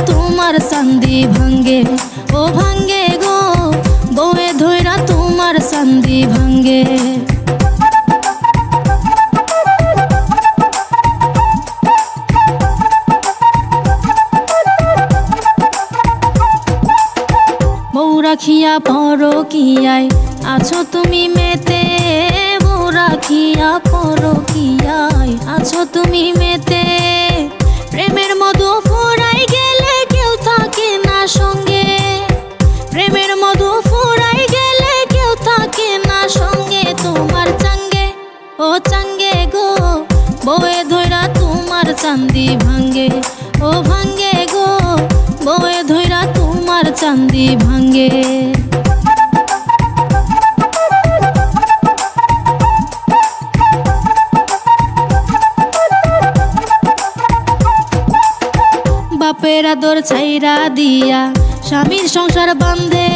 তোমার চান্দি ভাঙ্গে, ও ভাঙ্গে গো বউয়ে ধইরা তোমার চান্দি ভাঙ্গে। বউ রাখিয়া পরকিয়ায় আছো তুমি মেতে, বউ রাখিয়া পরকিয়ায় আছো তুমি মেতে। প্রেমের মধু ফুরাই গেলে কেউ থাকে না সঙ্গে, প্রেমের মধু ফুরাই গেলে কেউ থাকে না সঙ্গে। তোমার চাঙ্গে, ও চাঙ্গে গো বউয়ে ধইরা তোমার চান্দি ভাঙ্গে, ও ভাঙ্গে গো বউয়ে ধইরা তোমার চান্দি ভাঙ্গে। বাপের আদর ছাইরা দিয়া স্বামীর সংসার বান্ধে,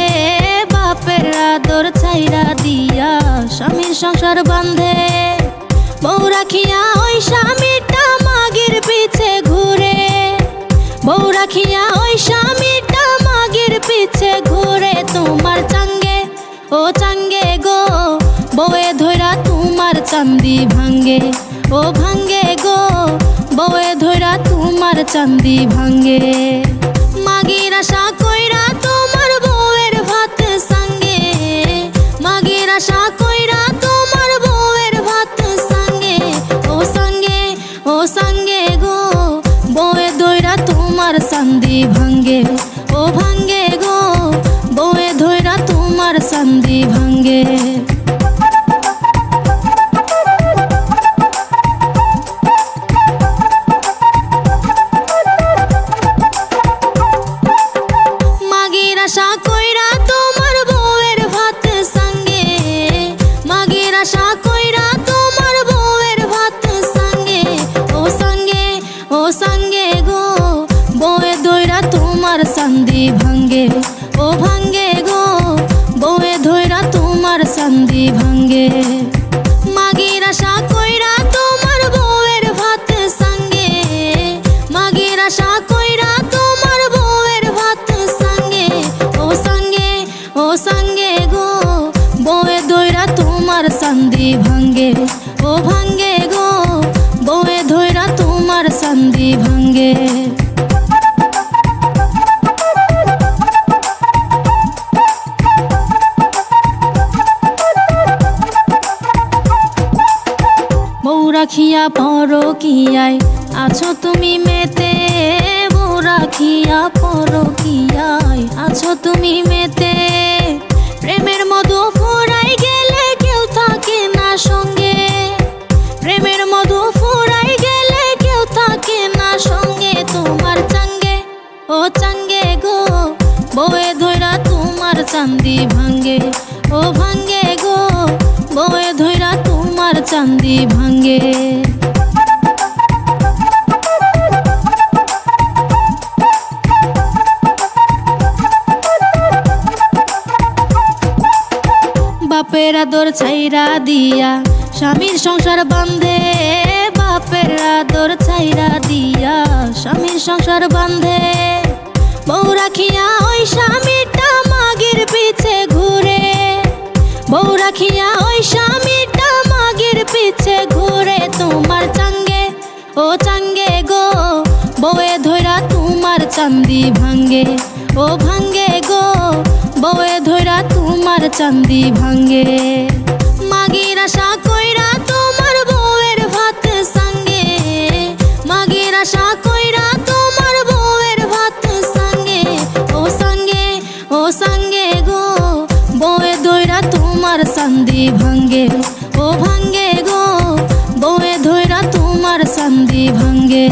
বাপের আদর ছাইরা দিয়া স্বামীর সংসার বান্ধে। বউ রাখিয়া ওই স্বামীটা মাগির পিছে ঘুরে, বউ রাখিয়া ওই স্বামীটা মাগির পিছে ঘুরে। তোমার চাঙ্গে, ও চাঙ্গে গো বউয়ে ধইরা তোমার চান্দি ভাঙ্গে, ও ভাঙ্গে গো বউয়ে ধইরা তোমার চান্দি ভাঙ্গে। মাগির আশা কইরা তোমার বউয়ের ভাত সাঙ্গে, মাগির আশা কইরা তোমার বউয়ের ভাত সাঙ্গে। ও সাঙ্গে, ও সাঙ্গে গো বউয়ে ধইরা তোমার চান্দি ভাঙ্গে, ও ভাঙ্গে গো বউয়ে ধইরা তোমার চান্দি ভাঙ্গে। আশা কইরা তোমার বউয়ের ভাত সাঙ্গে, মাগির আশা কইরা তোমার বউয়ের ভাত সাঙ্গে। ও সাঙ্গে, ও সাঙ্গে গো বউয়ে ধইরা তোমার চান্দি ভাঙ্গে, ও ভাঙ্গে গো বউয়ে ধইরা তোমার চান্দি ভাঙ্গে। মাগির আশা কইরা তোমার বউয়ের ভাত সাঙ্গে, মাগির আশা কইরা তোমার বউয়ের ভাত সাঙ্গে। ও সাঙ্গে, ও সাঙ্গে গো বউয়ে ধইরা তোমার চান্দি ভাঙ্গে, ও ভাঙ্গে গো বউয়ে ধইরা তোমার চান্দি ভাঙ্গে। বউ রাখিয়া পরকিয়ায় আছো তুমি মেতে, বউ রাখিয়া পরকিয়ায় আছো তুমি মেতে। প্রেমের মধু ফুরাই গেলে কেউ থাকে না সঙ্গে, প্রেমের মধু ফুরাই গেলে কেউ থাকে না সঙ্গে। তোমার চাঙ্গে, ও চাঙ্গে গো বউয়ে ধইরা তোমার চান্দি ভাঙ্গে, ও ভাঙ্গে গো বউয়ে ধইরা তোমার চান্দি ভাঙ্গে। বাপের আদর ছাইরা দিয়া স্বামীর সংসার বান্ধে, বাপের আদর ছাইরা দিয়া স্বামীর সংসার বান্ধে। বউ রাখিয়া ওই স্বামীটা মাগির পিছে ঘুরে, বউ রাখিয়া ওই স্বামীটা মাগির পিছে ঘুরে। তোমার চাঙ্গে, ও চাঙ্গে গো বউয়ে ধইরা তোমার চান্দি ভাঙ্গে, ও ভাঙ্গে গো বউয়ে ধইরা তোমার চান্দি ভাঙ্গে। মাগির আশা কইরা তোমার বউয়ের ভাত সাঙ্গে, মাগির আশা কইরা তোমার বউয়ের ভাত সাঙ্গে। ও সাঙ্গে, ও সাঙ্গে গো বউয়ে ধইরা তোমার চান্দি ভাঙ্গে, ও ভাঙ্গে গো বউয়ে ধইরা তোমার চান্দি ভাঙ্গে।